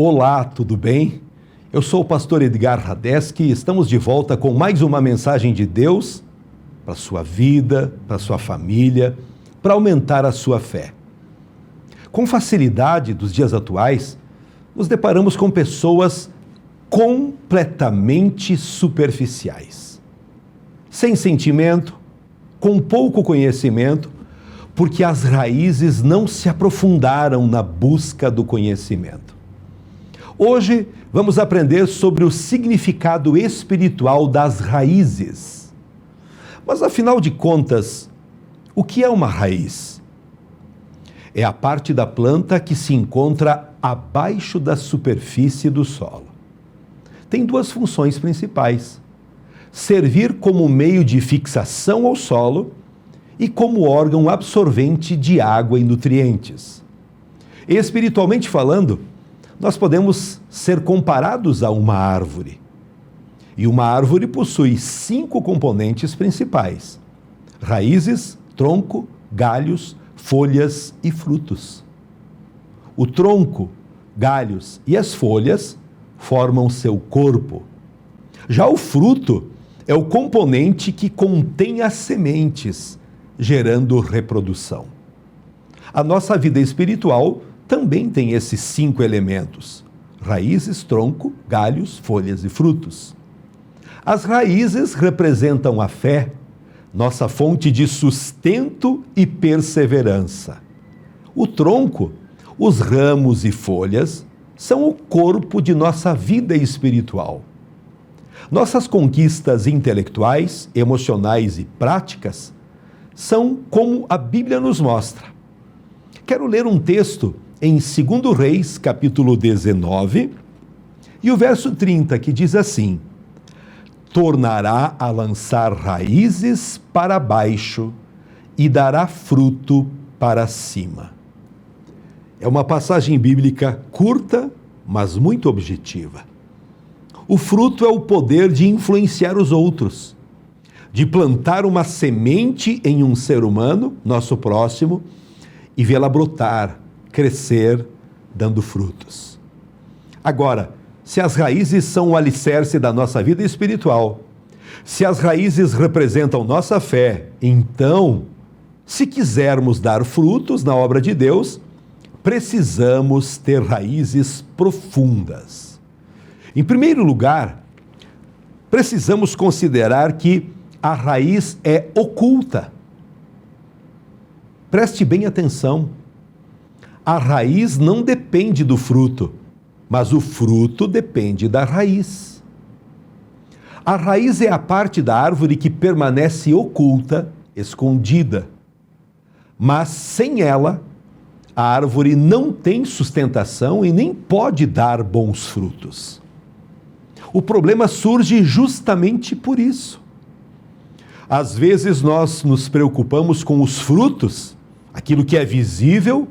Olá, tudo bem? Eu sou o pastor Edgar Radeski e estamos de volta com mais uma mensagem de Deus para a sua vida, para a sua família, para aumentar a sua fé. Com facilidade dos dias atuais, nos deparamos com pessoas completamente superficiais, sem sentimento, com pouco conhecimento, porque as raízes não se aprofundaram na busca do conhecimento. Hoje vamos aprender sobre o significado espiritual das raízes. Mas afinal de contas, o que é uma raiz? É a parte da planta que se encontra abaixo da superfície do solo. Tem duas funções principais: servir como meio de fixação ao solo e como órgão absorvente de água e nutrientes. Espiritualmente falando, nós podemos ser comparados a uma árvore. E uma árvore possui 5 componentes principais: raízes, tronco, galhos, folhas e frutos. O tronco, galhos e as folhas formam seu corpo. Já o fruto é o componente que contém as sementes, gerando reprodução. A nossa vida espiritual também tem esses 5 elementos: raízes, tronco, galhos, folhas e frutos. As raízes representam a fé, nossa fonte de sustento e perseverança. O tronco, os ramos e folhas são o corpo de nossa vida espiritual. Nossas conquistas intelectuais, emocionais e práticas são como a Bíblia nos mostra. Quero ler um texto em 2 Reis, capítulo 19, e o verso 30, que diz assim: tornará a lançar raízes para baixo e dará fruto para cima. É uma passagem bíblica curta, mas muito objetiva. O fruto é o poder de influenciar os outros, de plantar uma semente em um ser humano, nosso próximo, e vê-la brotar, crescer, dando frutos. Agora, se as raízes são o alicerce da nossa vida espiritual, se as raízes representam nossa fé, então, se quisermos dar frutos na obra de Deus, precisamos ter raízes profundas. Em primeiro lugar, precisamos considerar que a raiz é oculta. Preste bem atenção. A raiz não depende do fruto, mas o fruto depende da raiz. A raiz é a parte da árvore que permanece oculta, escondida. Mas sem ela, a árvore não tem sustentação e nem pode dar bons frutos. O problema surge justamente por isso. Às vezes nós nos preocupamos com os frutos, aquilo que é visível,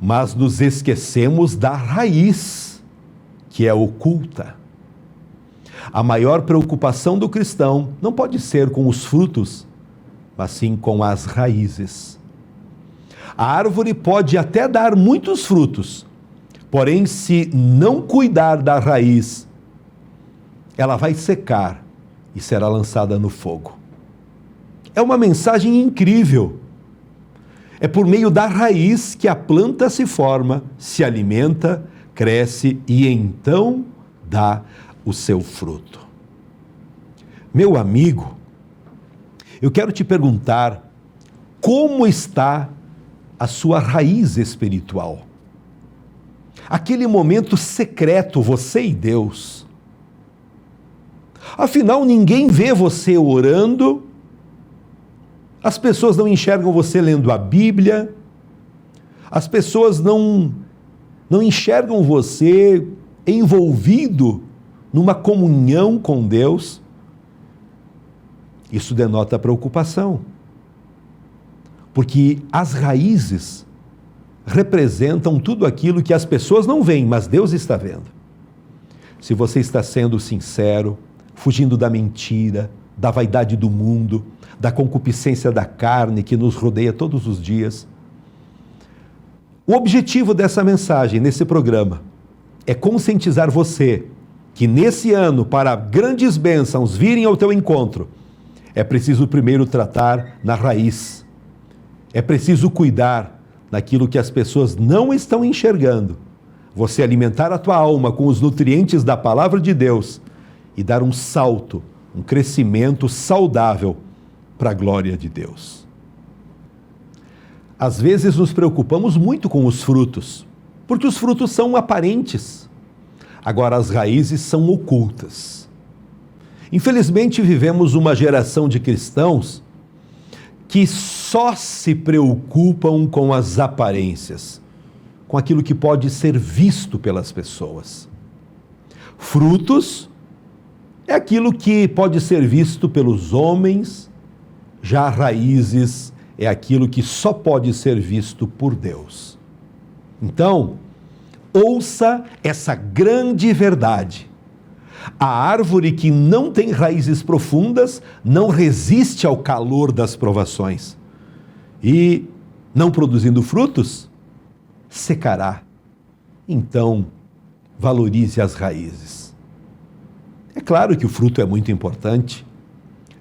mas nos esquecemos da raiz, que é oculta. A maior preocupação do cristão não pode ser com os frutos, mas sim com as raízes. A árvore pode até dar muitos frutos, porém, se não cuidar da raiz, ela vai secar e será lançada no fogo. É uma mensagem incrível. É por meio da raiz que a planta se forma, se alimenta, cresce e então dá o seu fruto. Meu amigo, eu quero te perguntar: como está a sua raiz espiritual? Aquele momento secreto, você e Deus. Afinal, ninguém vê você orando, as pessoas não enxergam você lendo a Bíblia, as pessoas não enxergam você envolvido numa comunhão com Deus. Isso denota preocupação, porque as raízes representam tudo aquilo que as pessoas não veem, mas Deus está vendo. Se você está sendo sincero, fugindo da mentira, da vaidade do mundo, da concupiscência da carne que nos rodeia todos os dias. O objetivo dessa mensagem, nesse programa, é conscientizar você que nesse ano, para grandes bênçãos virem ao teu encontro, é preciso primeiro tratar na raiz. É preciso cuidar daquilo que as pessoas não estão enxergando. Você alimentar a tua alma com os nutrientes da palavra de Deus e dar um salto, um crescimento saudável para a glória de Deus. Às vezes nos preocupamos muito com os frutos, porque os frutos são aparentes. Agora as raízes são ocultas. Infelizmente vivemos uma geração de cristãos que só se preocupam com as aparências, com aquilo que pode ser visto pelas pessoas. Frutos é aquilo que pode ser visto pelos homens, já raízes é aquilo que só pode ser visto por Deus. Então, ouça essa grande verdade. A árvore que não tem raízes profundas não resiste ao calor das provações. E, não produzindo frutos, secará. Então, valorize as raízes. É claro que o fruto é muito importante.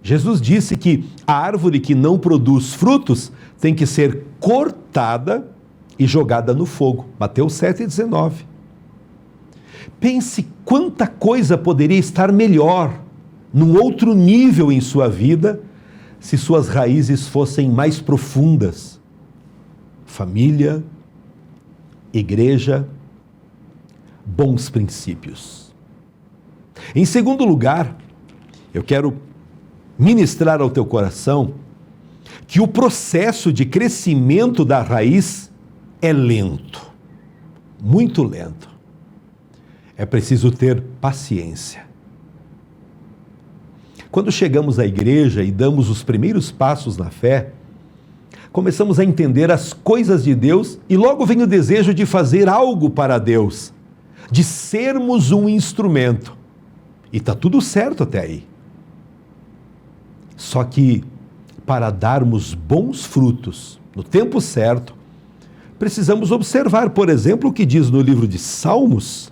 Jesus disse que a árvore que não produz frutos tem que ser cortada e jogada no fogo. Mateus 7,19. Pense quanta coisa poderia estar melhor, num outro nível em sua vida, se suas raízes fossem mais profundas. Família, igreja, bons princípios. Em segundo lugar, eu quero ministrar ao teu coração que o processo de crescimento da raiz é lento, muito lento. É preciso ter paciência. Quando chegamos à igreja e damos os primeiros passos na fé, começamos a entender as coisas de Deus e logo vem o desejo de fazer algo para Deus, de sermos um instrumento. E está tudo certo até aí. Só que, para darmos bons frutos no tempo certo, precisamos observar, por exemplo, o que diz no livro de Salmos,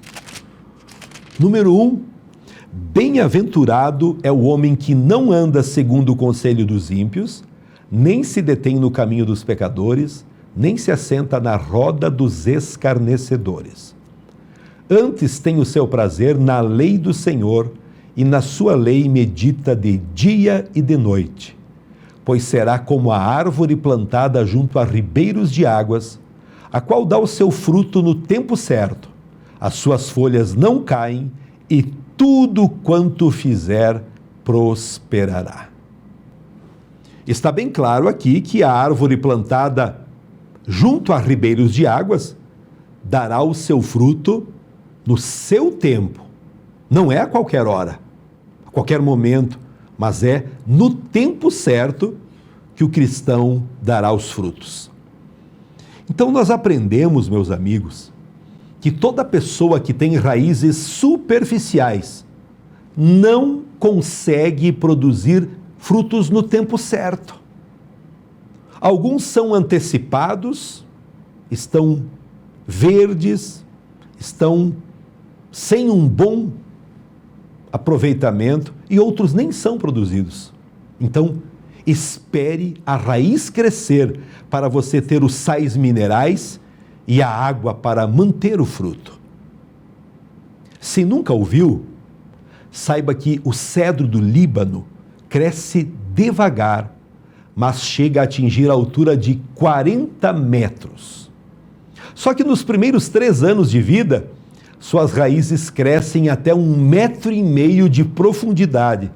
número 1, bem-aventurado é o homem que não anda segundo o conselho dos ímpios, nem se detém no caminho dos pecadores, nem se assenta na roda dos escarnecedores. Antes tem o seu prazer na lei do Senhor, e na sua lei medita de dia e de noite. Pois será como a árvore plantada junto a ribeiros de águas, a qual dá o seu fruto no tempo certo. As suas folhas não caem, e tudo quanto fizer prosperará. Está bem claro aqui que a árvore plantada junto a ribeiros de águas dará o seu fruto no seu tempo. Não é a qualquer hora, a qualquer momento, mas é no tempo certo que o cristão dará os frutos. Então nós aprendemos, meus amigos, que toda pessoa que tem raízes superficiais não consegue produzir frutos no tempo certo. Alguns são antecipados, estão verdes, estão sem um bom aproveitamento e outros nem são produzidos. Então, espere a raiz crescer para você ter os sais minerais e a água para manter o fruto. Se nunca ouviu, saiba que o cedro do Líbano cresce devagar, mas chega a atingir a altura de 40 metros. Só que nos primeiros 3 anos de vida, suas raízes crescem até 1,5 metros de profundidade,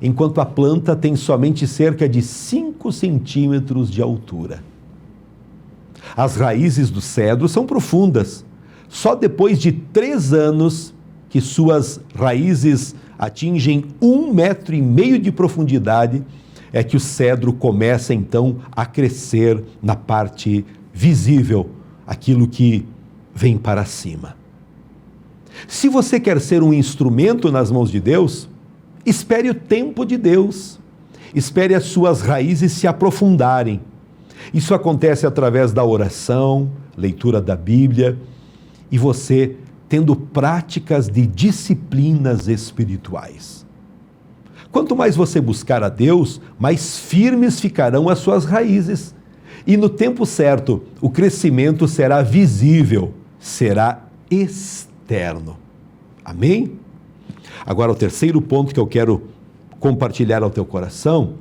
enquanto a planta tem somente cerca de 5 centímetros de altura. As raízes do cedro são profundas. Só depois de 3 anos que suas raízes atingem 1,5 metros de profundidade, é que o cedro começa então a crescer na parte visível, aquilo que vem para cima. Se você quer ser um instrumento nas mãos de Deus, espere o tempo de Deus, espere as suas raízes se aprofundarem. Isso acontece através da oração, leitura da Bíblia, e você tendo práticas de disciplinas espirituais. Quanto mais você buscar a Deus, mais firmes ficarão as suas raízes. E no tempo certo, o crescimento será visível, será externo. Amém? Agora, o terceiro ponto que eu quero compartilhar ao teu coração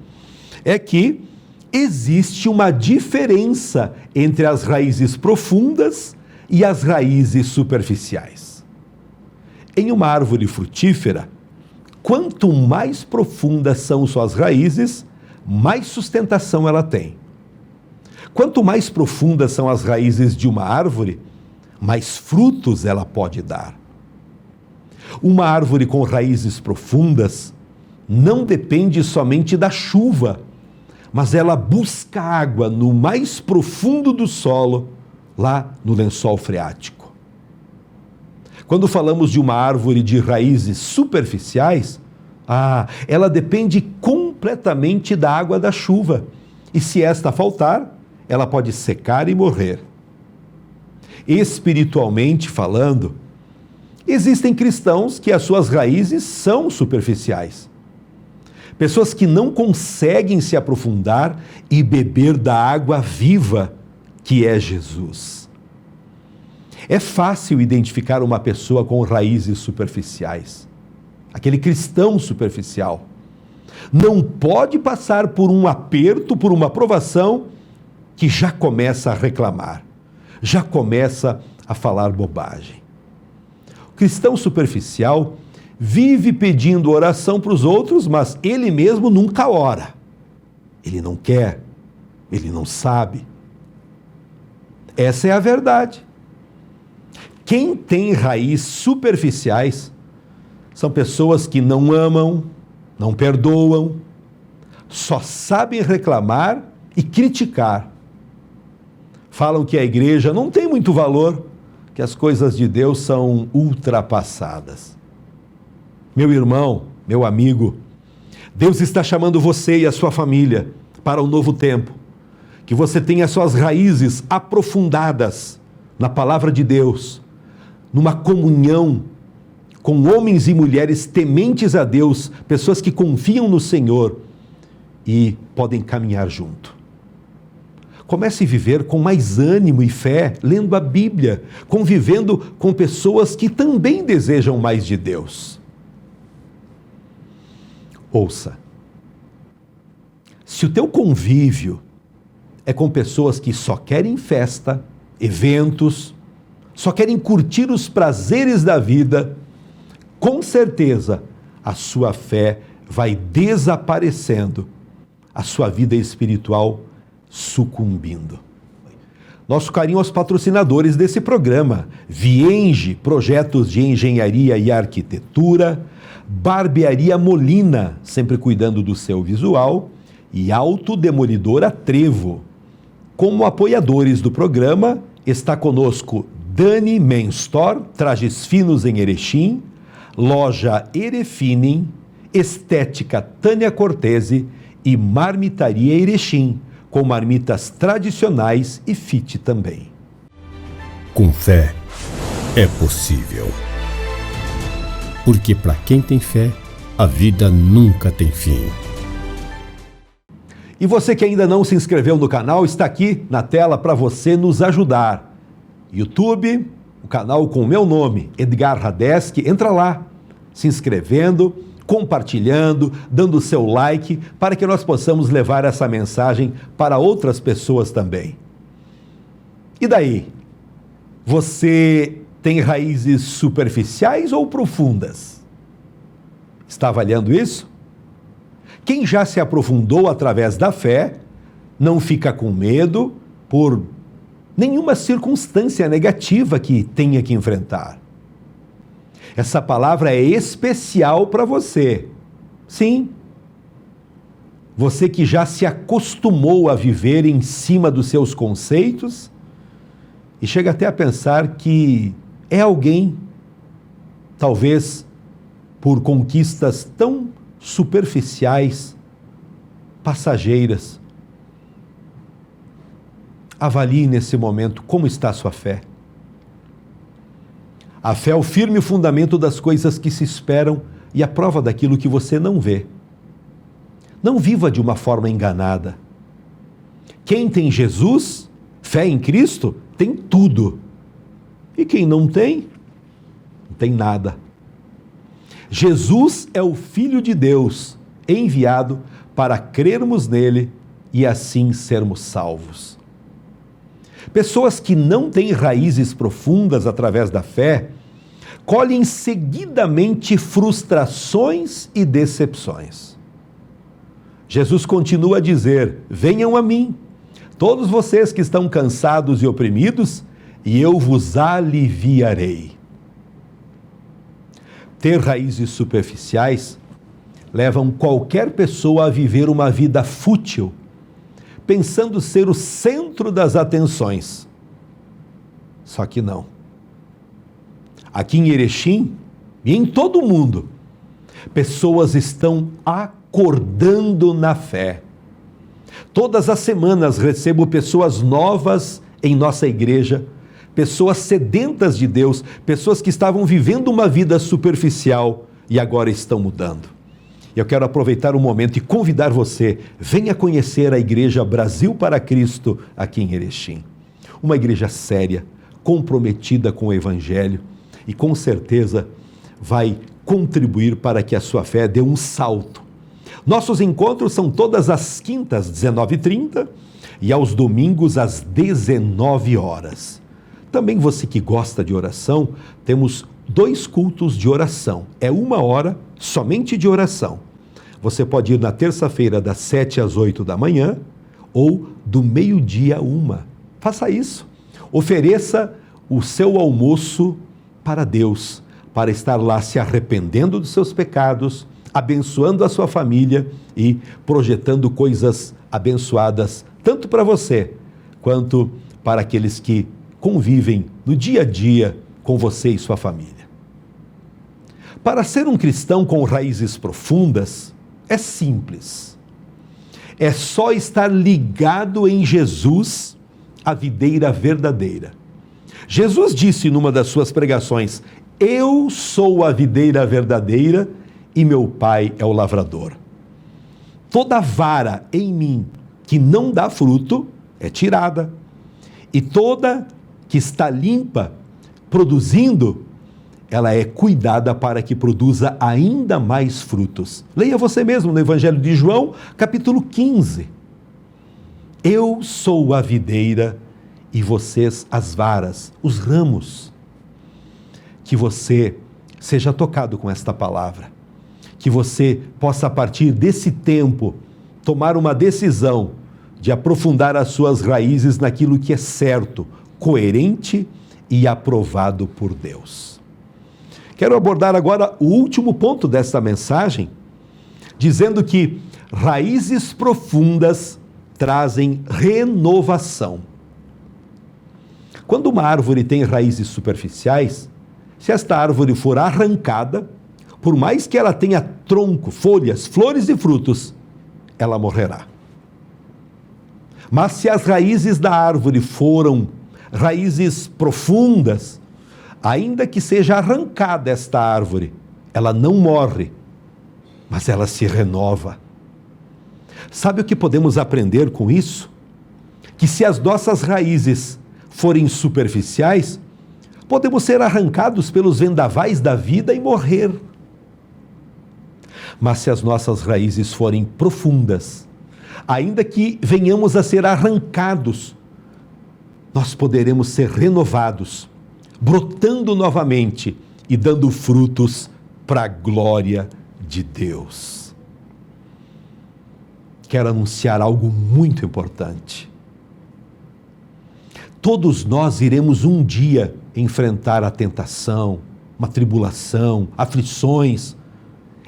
é que existe uma diferença entre as raízes profundas e as raízes superficiais. Em uma árvore frutífera, quanto mais profundas são suas raízes, mais sustentação ela tem. Quanto mais profundas são as raízes de uma árvore, mais frutos ela pode dar. Uma árvore com raízes profundas não depende somente da chuva, mas ela busca água no mais profundo do solo, lá no lençol freático. Quando falamos de uma árvore de raízes superficiais, ela depende completamente da água da chuva, e se esta faltar, ela pode secar e morrer. Espiritualmente falando, existem cristãos que as suas raízes são superficiais. Pessoas que não conseguem se aprofundar e beber da água viva que é Jesus. É fácil identificar uma pessoa com raízes superficiais. Aquele cristão superficial não pode passar por um aperto, por uma provação, que já começa a reclamar, já começa a falar bobagem. O cristão superficial vive pedindo oração para os outros, mas ele mesmo nunca ora. Ele não quer, ele não sabe. Essa é a verdade. Quem tem raízes superficiais são pessoas que não amam, não perdoam, só sabem reclamar e criticar. Falam que a igreja não tem muito valor, que as coisas de Deus são ultrapassadas. Meu irmão, meu amigo, Deus está chamando você e a sua família para um novo tempo. Que você tenha suas raízes aprofundadas na palavra de Deus, numa comunhão com homens e mulheres tementes a Deus, pessoas que confiam no Senhor e podem caminhar junto. Comece a viver com mais ânimo e fé, lendo a Bíblia, convivendo com pessoas que também desejam mais de Deus. Ouça, se o teu convívio é com pessoas que só querem festa, eventos, só querem curtir os prazeres da vida, com certeza a sua fé vai desaparecendo, a sua vida espiritual sucumbindo. Nosso carinho aos patrocinadores desse programa: Vienge, projetos de engenharia e arquitetura, Barbearia Molina, sempre cuidando do seu visual, e Autodemolidora Trevo. Como apoiadores do programa, está conosco Dani Men Store, trajes finos em Erechim, Loja Erefinem, Estética Tânia Cortese e Marmitaria Erechim, com marmitas tradicionais e fit também. Com fé é possível. Porque para quem tem fé, a vida nunca tem fim. E você que ainda não se inscreveu no canal, está aqui na tela para você nos ajudar. YouTube, o canal com o meu nome, Edgar Radeski, entra lá, se inscrevendo, compartilhando, dando o seu like, para que nós possamos levar essa mensagem para outras pessoas também. E daí? Você tem raízes superficiais ou profundas? Está avaliando isso? Quem já se aprofundou através da fé, não fica com medo por nenhuma circunstância negativa que tenha que enfrentar. Essa palavra é especial para você. Sim. Você que já se acostumou a viver em cima dos seus conceitos e chega até a pensar que é alguém, talvez por conquistas tão superficiais, passageiras. Avalie nesse momento como está a sua fé. A fé é o firme fundamento das coisas que se esperam e a prova daquilo que você não vê. Não viva de uma forma enganada. Quem tem Jesus, fé em Cristo, tem tudo. E quem não tem nada. Jesus é o Filho de Deus, enviado para crermos nele e assim sermos salvos. Pessoas que não têm raízes profundas através da fé, colhem seguidamente frustrações e decepções. Jesus continua a dizer: venham a mim, todos vocês que estão cansados e oprimidos, e eu vos aliviarei. Ter raízes superficiais levam qualquer pessoa a viver uma vida fútil, pensando ser o centro das atenções. Só que não. Aqui em Erechim e em todo o mundo, pessoas estão acordando na fé. Todas as semanas recebo pessoas novas em nossa igreja, pessoas sedentas de Deus, pessoas que estavam vivendo uma vida superficial e agora estão mudando. Eu quero aproveitar o momento e convidar você, venha conhecer a Igreja Brasil para Cristo aqui em Erechim. Uma igreja séria, comprometida com o Evangelho e com certeza vai contribuir para que a sua fé dê um salto. Nossos encontros são todas as quintas, 19h30 e aos domingos às 19 horas. Também você que gosta de oração, temos 2 cultos de oração. É 1 hora somente de oração. Você pode ir na terça-feira das 7 às 8 da manhã ou do meio-dia a 1. Faça isso. Ofereça o seu almoço para Deus, para estar lá se arrependendo dos seus pecados, abençoando a sua família e projetando coisas abençoadas, tanto para você, quanto para aqueles que convivem no dia a dia com você e sua família. Para ser um cristão com raízes profundas, é simples. É só estar ligado em Jesus, a videira verdadeira. Jesus disse numa das suas pregações: eu sou a videira verdadeira e meu Pai é o lavrador. Toda vara em mim que não dá fruto é tirada, e toda que está limpa, produzindo, ela é cuidada para que produza ainda mais frutos. Leia você mesmo no Evangelho de João, capítulo 15. Eu sou a videira e vocês as varas, os ramos. Que você seja tocado com esta palavra. Que você possa, a partir desse tempo, tomar uma decisão de aprofundar as suas raízes naquilo que é certo, coerente e aprovado por Deus. Quero abordar agora o último ponto desta mensagem, dizendo que raízes profundas trazem renovação. Quando uma árvore tem raízes superficiais, se esta árvore for arrancada, por mais que ela tenha tronco, folhas, flores e frutos, ela morrerá. Mas se as raízes da árvore foram raízes profundas, ainda que seja arrancada esta árvore, ela não morre, mas ela se renova. Sabe o que podemos aprender com isso? Que se as nossas raízes forem superficiais, podemos ser arrancados pelos vendavais da vida e morrer. Mas se as nossas raízes forem profundas, ainda que venhamos a ser arrancados, nós poderemos ser renovados, brotando novamente e dando frutos para a glória de Deus. Quero anunciar algo muito importante. Todos nós iremos um dia enfrentar a tentação, uma tribulação, aflições.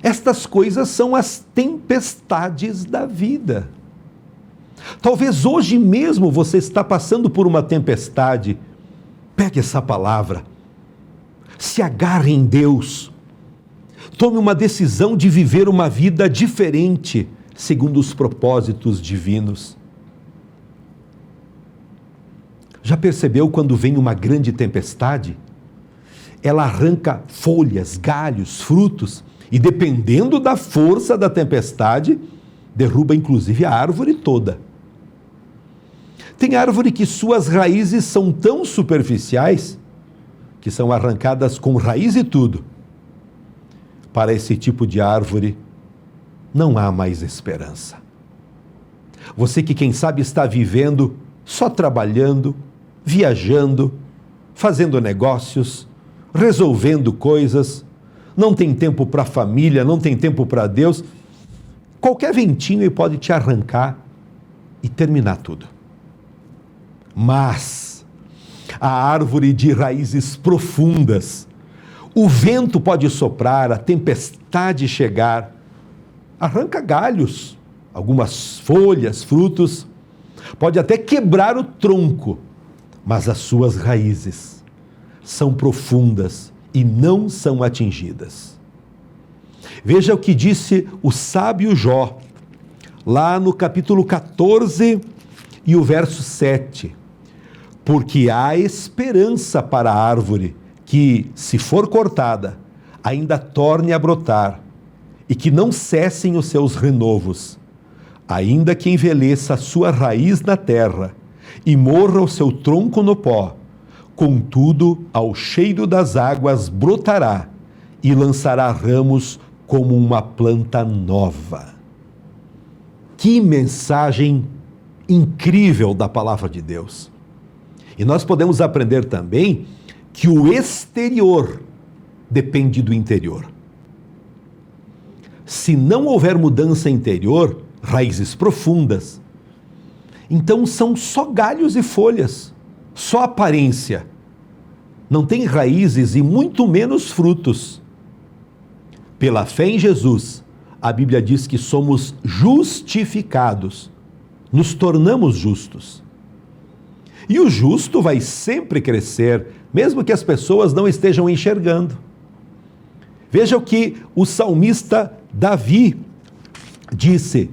Estas coisas são as tempestades da vida. Talvez hoje mesmo você está passando por uma tempestade. Pegue essa palavra, se agarre em Deus, tome uma decisão de viver uma vida diferente, segundo os propósitos divinos. Já percebeu quando vem uma grande tempestade? ela arranca folhas, galhos, frutos, e dependendo da força da tempestade, derruba inclusive a árvore toda. Tem árvore que suas raízes são tão superficiais que são arrancadas com raiz e tudo. Para esse tipo de árvore, não há mais esperança. Você que, quem sabe, está vivendo só trabalhando, viajando, fazendo negócios, resolvendo coisas, não tem tempo para a família, não tem tempo para Deus, qualquer ventinho pode te arrancar e terminar tudo. Mas a árvore de raízes profundas, o vento pode soprar, a tempestade chegar, arranca galhos, algumas folhas, frutos, pode até quebrar o tronco, mas as suas raízes são profundas e não são atingidas. Veja o que disse o sábio Jó, lá no capítulo 14 e o verso 7. Porque há esperança para a árvore que, se for cortada, ainda torne a brotar, e que não cessem os seus renovos, ainda que envelheça a sua raiz na terra e morra o seu tronco no pó, contudo, ao cheiro das águas brotará e lançará ramos como uma planta nova. Que mensagem incrível da palavra de Deus! E nós podemos aprender também que o exterior depende do interior. Se não houver mudança interior, raízes profundas, então são só galhos e folhas, só aparência. Não tem raízes e muito menos frutos. Pela fé em Jesus, a Bíblia diz que somos justificados, nos tornamos justos. E o justo vai sempre crescer, mesmo que as pessoas não estejam enxergando. Veja o que o salmista Davi disse: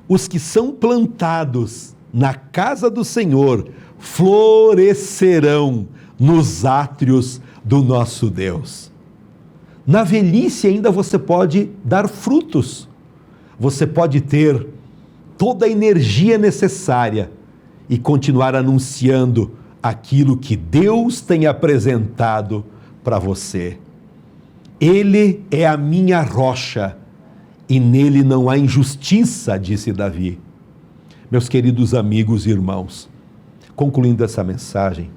os que são plantados na casa do Senhor florescerão nos átrios do nosso Deus. Na velhice ainda você pode dar frutos, você pode ter toda a energia necessária e continuar anunciando aquilo que Deus tem apresentado para você. Ele é a minha rocha e nele não há injustiça, disse Davi. Meus queridos amigos e irmãos, concluindo essa mensagem,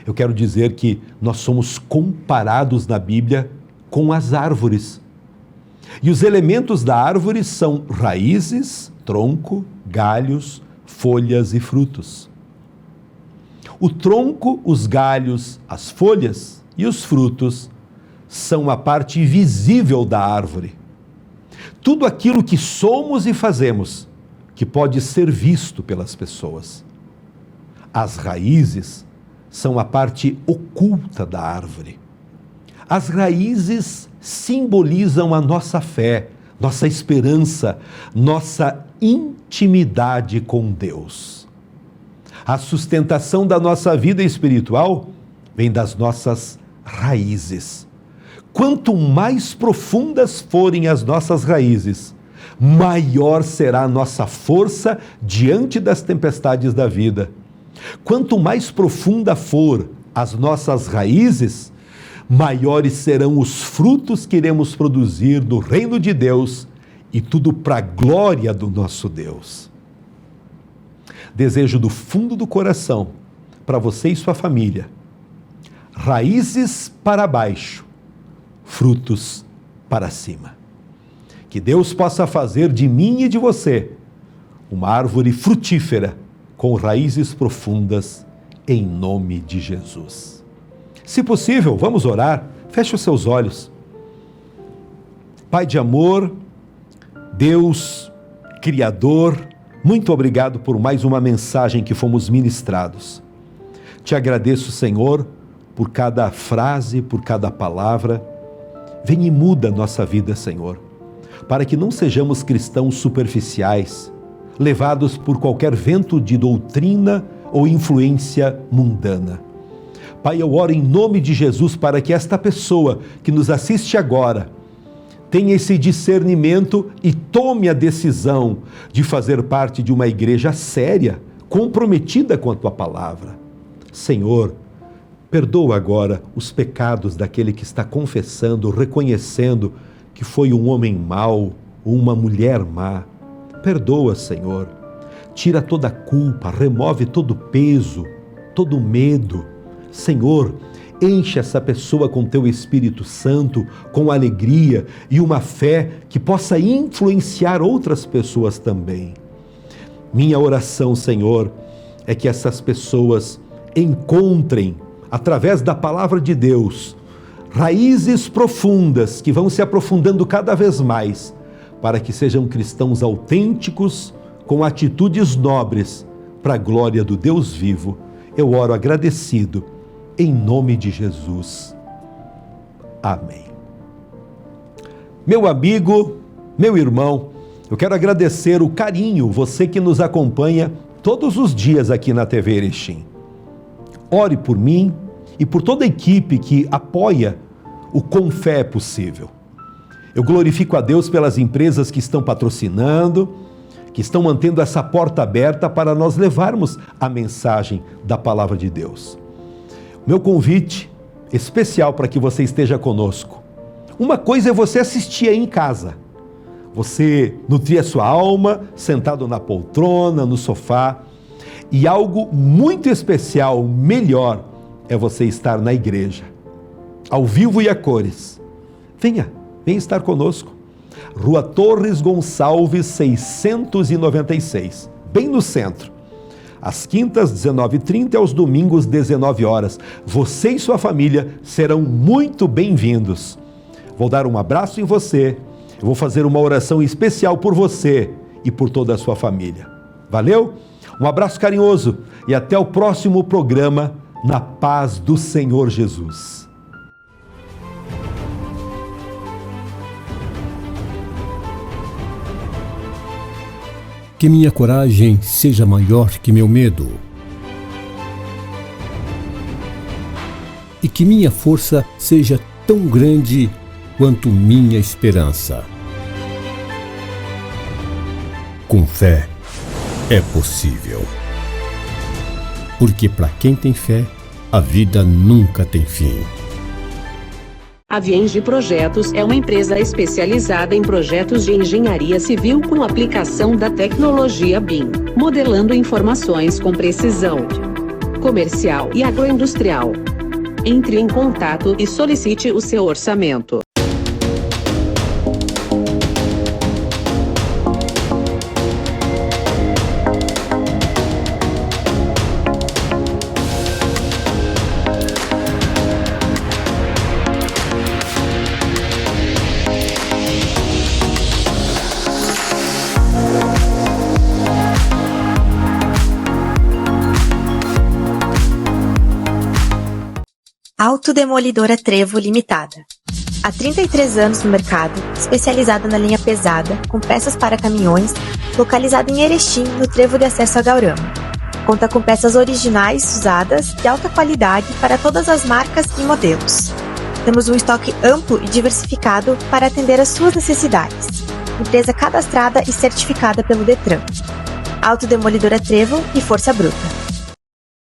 eu quero dizer que nós somos comparados na Bíblia com as árvores. E os elementos da árvore são raízes, tronco, galhos, folhas e frutos. O tronco, os galhos, as folhas e os frutos são a parte visível da árvore. Tudo aquilo que somos e fazemos que pode ser visto pelas pessoas. As raízes são a parte oculta da árvore. As raízes simbolizam a nossa fé, nossa esperança, nossa intimidade com Deus. A sustentação da nossa vida espiritual vem das nossas raízes. Quanto mais profundas forem as nossas raízes, maior será a nossa força diante das tempestades da vida. Quanto mais profunda for as nossas raízes, maiores serão os frutos que iremos produzir no reino de Deus, e tudo para a glória do nosso Deus. Desejo do fundo do coração, para você e sua família, raízes para baixo, frutos para cima. Que Deus possa fazer de mim e de você uma árvore frutífera, com raízes profundas, em nome de Jesus. Se possível, vamos orar. Feche os seus olhos. Pai de amor, Deus, Criador, muito obrigado por mais uma mensagem que fomos ministrados. Te agradeço, Senhor, por cada frase, por cada palavra. Vem e muda nossa vida, Senhor, para que não sejamos cristãos superficiais, levados por qualquer vento de doutrina ou influência mundana. Pai, eu oro em nome de Jesus para que esta pessoa que nos assiste agora tenha esse discernimento e tome a decisão de fazer parte de uma igreja séria, comprometida com a Tua palavra. Senhor, perdoa agora os pecados daquele que está confessando, reconhecendo que foi um homem mau, uma mulher má. Perdoa, Senhor. Tira toda a culpa, remove todo o peso, todo o medo. Senhor, enche essa pessoa com Teu Espírito Santo, com alegria e uma fé que possa influenciar outras pessoas também. Minha oração, Senhor, é que essas pessoas encontrem, através da palavra de Deus, raízes profundas que vão se aprofundando cada vez mais, para que sejam cristãos autênticos, com atitudes nobres, para a glória do Deus vivo. Eu oro agradecido, em nome de Jesus. Amém. Meu amigo, meu irmão, eu quero agradecer o carinho, você que nos acompanha todos os dias aqui na TV Erechim. Ore por mim e por toda a equipe que apoia o Com Fé é Possível. Eu glorifico a Deus pelas empresas que estão patrocinando, que estão mantendo essa porta aberta para nós levarmos a mensagem da Palavra de Deus. Meu convite especial para que você esteja conosco. Uma coisa é você assistir aí em casa. Você nutrir a sua alma, sentado na poltrona, no sofá. E algo muito especial, melhor, é você estar na igreja, ao vivo e a cores. Venha estar conosco. Rua Torres Gonçalves, 696, bem no centro. Às quintas, 19h30, e aos domingos, 19 horas. Você e sua família serão muito bem-vindos. Vou dar um abraço em você, eu vou fazer uma oração especial por você e por toda a sua família. Valeu? Um abraço carinhoso e até o próximo programa, na paz do Senhor Jesus. Que minha coragem seja maior que meu medo. E que minha força seja tão grande quanto minha esperança. Com fé é possível. Porque para quem tem fé, a vida nunca tem fim. A Vienge Projetos é uma empresa especializada em projetos de engenharia civil com aplicação da tecnologia BIM, modelando informações com precisão. Comercial e agroindustrial. Entre em contato e solicite o seu orçamento. Autodemolidora Trevo Limitada. Há 33 anos no mercado, especializada na linha pesada, com peças para caminhões, localizada em Erechim, no trevo de acesso a Gaurama. Conta com peças originais, usadas, de alta qualidade para todas as marcas e modelos. Temos um estoque amplo e diversificado para atender às suas necessidades. Empresa cadastrada e certificada pelo Detran. Autodemolidora Trevo e Força Bruta.